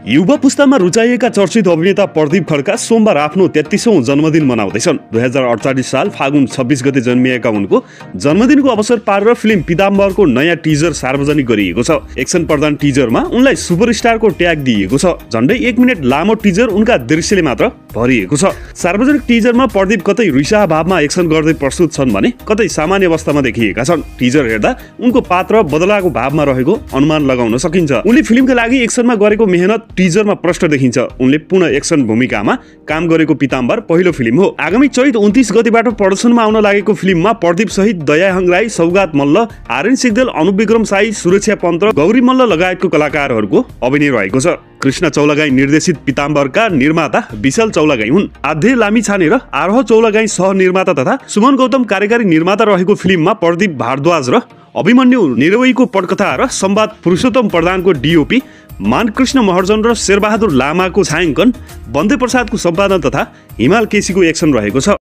युवा पुस्तामा रुचाइएका चर्चित अभिनेता प्रदीप खड्का सोमबार आफ्नो 33औं जन्मदिन मनाउँदैछन्। 2048 साल फागुन 26 गते जन्मिएका उनको जन्मदिनको अवसर पारेर फिल्म पीताम्बरको नयाँ टिजर सार्वजनिक गरिएको छ। एक्सन प्रधान टिजरमा उनलाई सुपरस्टारको ट्याग दिइएको छ। झन्डै 1 मिनेट लामो टिजर उनका दृश्यले मात्र भरिएको छ। सार्वजनिक टिजरमा प्रदीप कतै रिसाहा भावमा एक्सन गर्दै प्रस्तुत छन् भने कतै सामान्य अवस्थामा देखिएका छन्। टिजर हेर्दा उनको पात्र बदलाको भावमा रहेको अनुमान लगाउन सकिन्छ। उनले फिल्मका लागि एक्सनमा गरेको मेहनत टिजरमा प्रष्ट देखिन्छ। उनले पूर्ण एक्सन भूमिकामा काम गरेको पीताम्बर पहिलो फिल्म हो। आगामी चैत 29 गतेबाट प्रदर्शनमा आउन लागेको फिल्ममा प्रदीप सहित दयाहाङ राई, सौगात मल्ल, आर्यन सिग्देल, अनुप विक्रम साई, सुरक्षा पन्त, गौरी मल्ल लगायतको कलाकारहरूको अभिनय रहेको छ। कृष्ण चौलागाई निर्देशित पीताम्बरका निर्माता विशाल चौलागाई हुन्। आध्ये लामिछाने र आरोह चौलागाई सह निर्माता तथा सुमन गौतम कार्यकारी निर्माता रहेको फिल्ममा प्रदीप भारद्वाज र अभिमन्यु निरवईको पटकथा र संवाद पुरुषोत्तम प्रधानको डिओपी, मानकृष्ण महर्जन र शेरबहादुर लामाको छायाङ्कन, बन्दे प्रसादको सम्पादन तथा हिमाल केसीको एक्सन रहेको छ।